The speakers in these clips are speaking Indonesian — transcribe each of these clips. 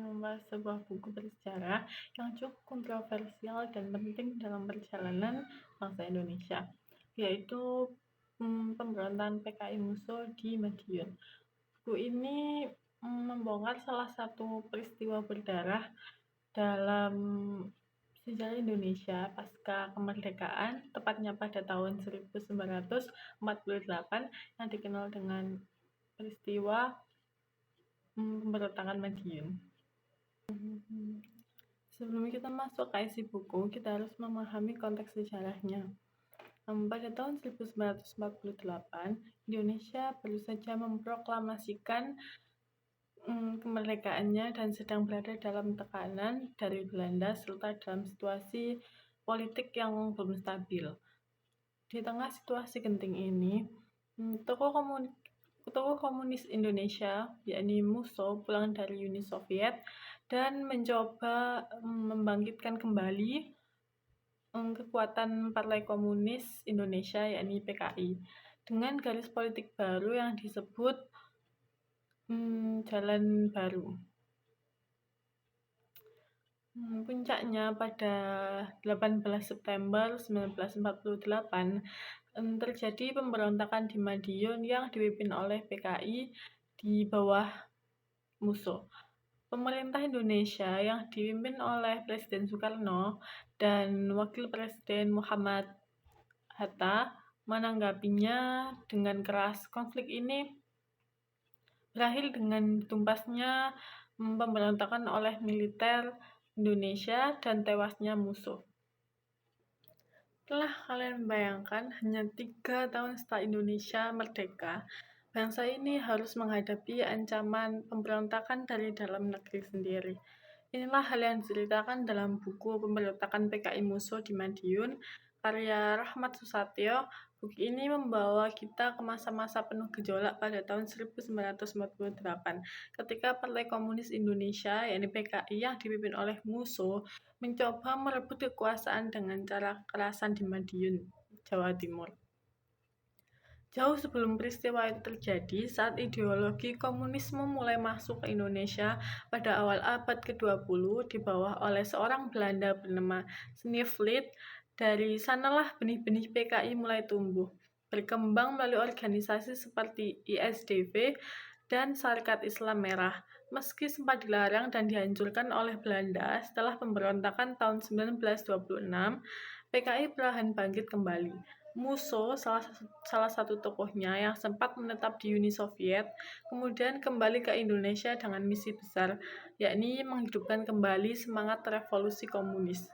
akan membahas sebuah buku bersejarah yang cukup kontroversial dan penting dalam perjalanan bangsa Indonesia, yaitu pemberontakan PKI Musuh di Madiun. Buku ini membongkar salah satu peristiwa berdarah dalam sejarah Indonesia pasca kemerdekaan, tepatnya pada tahun 1948 yang dikenal dengan peristiwa pemberontakan Madiun. Sebelum kita masuk ke isi buku, kita harus memahami konteks sejarahnya. Pada tahun 1948, Indonesia baru saja memproklamasikan kemerdekaannya dan sedang berada dalam tekanan dari Belanda serta dalam situasi politik yang belum stabil. Di tengah situasi genting ini, tokoh komunis Indonesia, yakni Musso, pulang dari Uni Soviet dan mencoba membangkitkan kembali kekuatan Partai Komunis Indonesia, yakni PKI, dengan garis politik baru yang disebut Jalan Baru. Puncaknya pada 18 September 1948 terjadi pemberontakan di Madiun yang dipimpin oleh PKI di bawah Musso. Pemerintah Indonesia yang dipimpin oleh Presiden Soekarno dan Wakil Presiden Muhammad Hatta menanggapinya dengan keras. Konflik ini berakhir dengan ditumpasnya pemberontakan oleh militer Indonesia dan tewasnya Musso. Telah kalian bayangkan, hanya 3 tahun setelah Indonesia merdeka, bangsa ini harus menghadapi ancaman pemberontakan dari dalam negeri sendiri. Inilah hal yang diceritakan dalam buku Pemberontakan PKI Musso di Madiun, karya Rahmat Susatyo. Buku ini membawa kita ke masa-masa penuh gejolak pada tahun 1948, ketika Partai Komunis Indonesia, yakni PKI yang dipimpin oleh Musso, mencoba merebut kekuasaan dengan cara kekerasan di Madiun, Jawa Timur. Jauh sebelum peristiwa itu terjadi, saat ideologi komunisme mulai masuk ke Indonesia pada awal abad ke-20 dibawa oleh seorang Belanda bernama Sneevliet, dari sanalah benih-benih PKI mulai tumbuh, berkembang melalui organisasi seperti ISDV dan Sarekat Islam Merah. Meski sempat dilarang dan dihancurkan oleh Belanda setelah pemberontakan tahun 1926, PKI perlahan bangkit kembali. Musso, salah satu tokohnya yang sempat menetap di Uni Soviet, kemudian kembali ke Indonesia dengan misi besar, yakni menghidupkan kembali semangat revolusi komunis.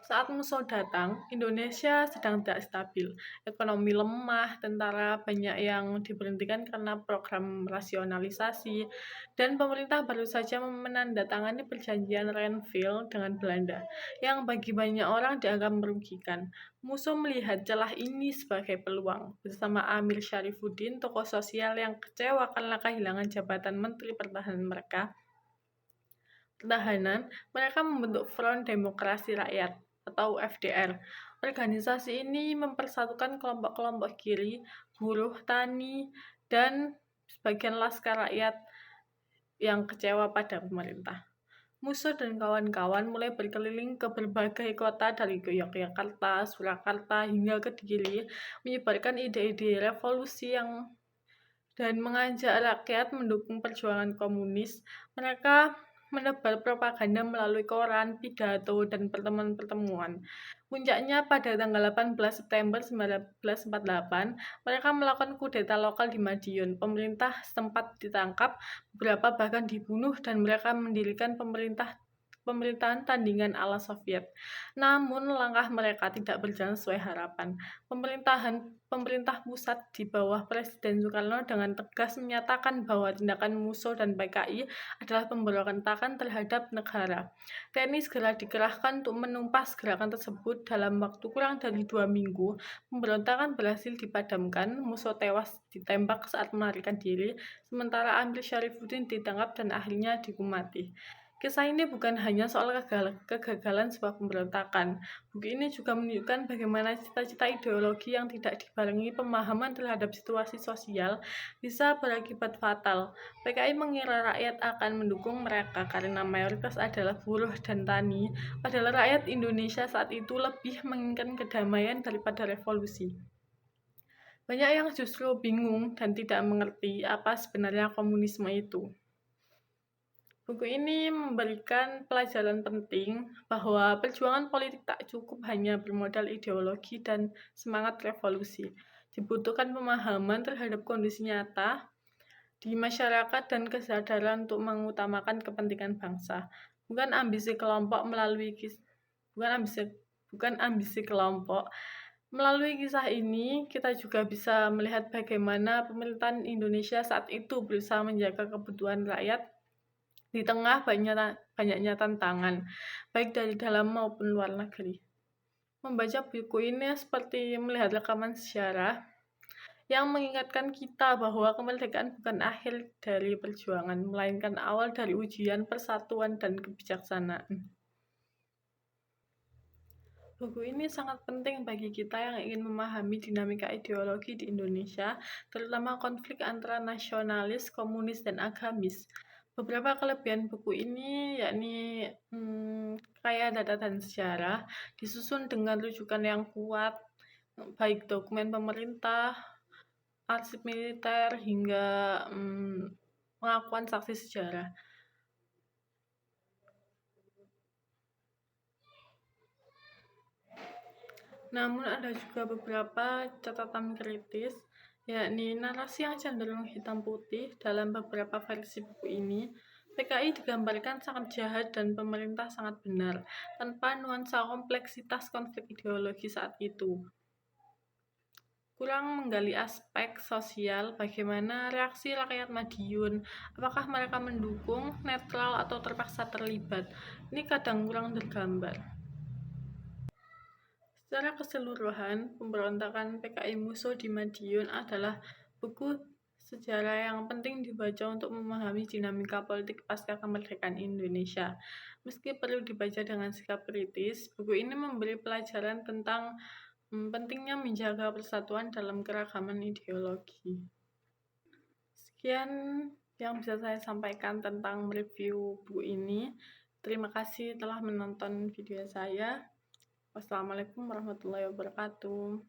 Saat Musso datang, Indonesia sedang tidak stabil. Ekonomi lemah, tentara banyak yang diberhentikan karena program rasionalisasi, dan pemerintah baru saja menandatangani perjanjian Renville dengan Belanda, yang bagi banyak orang dianggap merugikan. Musso melihat celah ini sebagai peluang. Bersama Amir Syarifuddin, tokoh sosial yang kecewa karena kehilangan jabatan Menteri Pertahanan mereka membentuk Front Demokrasi Rakyat atau FDR. Organisasi ini mempersatukan kelompok-kelompok kiri, buruh, tani, dan sebagian laskar rakyat yang kecewa pada pemerintah. Musso dan kawan-kawan mulai berkeliling ke berbagai kota dari Yogyakarta, Surakarta, hingga Kediri, menyebarkan ide-ide revolusi dan mengajak rakyat mendukung perjuangan komunis. Mereka menebar propaganda melalui koran, pidato, dan pertemuan-pertemuan. Puncaknya pada tanggal 18 September 1948, mereka melakukan kudeta lokal di Madiun. Pemerintah setempat ditangkap, beberapa bahkan dibunuh, dan mereka mendirikan pemerintahan tandingan ala Soviet. Namun langkah mereka tidak berjalan sesuai harapan. Pemerintah pusat di bawah Presiden Soekarno dengan tegas menyatakan bahwa tindakan Musso dan PKI adalah pemberontakan terhadap negara. TNI segera dikerahkan untuk menumpas gerakan tersebut. Dalam waktu kurang dari 2 minggu, pemberontakan berhasil dipadamkan. Musso tewas ditembak saat melarikan diri, sementara Amir Syarifuddin ditangkap dan akhirnya dihukum mati. Kisah ini bukan hanya soal kegagalan sebuah pemberontakan. Buku ini juga menunjukkan bagaimana cita-cita ideologi yang tidak dibarengi pemahaman terhadap situasi sosial bisa berakibat fatal. PKI mengira rakyat akan mendukung mereka karena mayoritas adalah buruh dan tani, padahal rakyat Indonesia saat itu lebih menginginkan kedamaian daripada revolusi. Banyak yang justru bingung dan tidak mengerti apa sebenarnya komunisme itu. Buku ini memberikan pelajaran penting bahwa perjuangan politik tak cukup hanya bermodal ideologi dan semangat revolusi. Dibutuhkan pemahaman terhadap kondisi nyata di masyarakat dan kesadaran untuk mengutamakan kepentingan bangsa. Bukan ambisi kelompok bukan ambisi kelompok. Melalui kisah ini, kita juga bisa melihat bagaimana pemerintahan Indonesia saat itu berusaha menjaga kebutuhan rakyat di tengah banyaknya tantangan, baik dari dalam maupun luar negeri. Membaca buku ini seperti melihat rekaman sejarah yang mengingatkan kita bahwa kemerdekaan bukan akhir dari perjuangan, melainkan awal dari ujian persatuan dan kebijaksanaan. Buku ini sangat penting bagi kita yang ingin memahami dinamika ideologi di Indonesia, terutama konflik antara nasionalis, komunis, dan agamis. Beberapa kelebihan buku ini yakni kaya data dan sejarah, disusun dengan rujukan yang kuat, baik dokumen pemerintah, arsip militer, hingga pengakuan saksi sejarah. Namun ada juga beberapa catatan kritis, yakni narasi yang cenderung hitam putih dalam beberapa versi buku ini. PKI digambarkan sangat jahat dan pemerintah sangat benar, tanpa nuansa kompleksitas konflik ideologi saat itu. Kurang menggali aspek sosial, bagaimana reaksi rakyat Madiun, apakah mereka mendukung, netral, atau terpaksa terlibat. Ini kadang kurang tergambar. Secara keseluruhan, pemberontakan PKI Musuh di Madiun adalah buku sejarah yang penting dibaca untuk memahami dinamika politik pasca kemerdekaan Indonesia. Meski perlu dibaca dengan sikap kritis, buku ini memberi pelajaran tentang pentingnya menjaga persatuan dalam keragaman ideologi. Sekian yang bisa saya sampaikan tentang review buku ini. Terima kasih telah menonton video saya. Wassalamualaikum warahmatullahi wabarakatuh.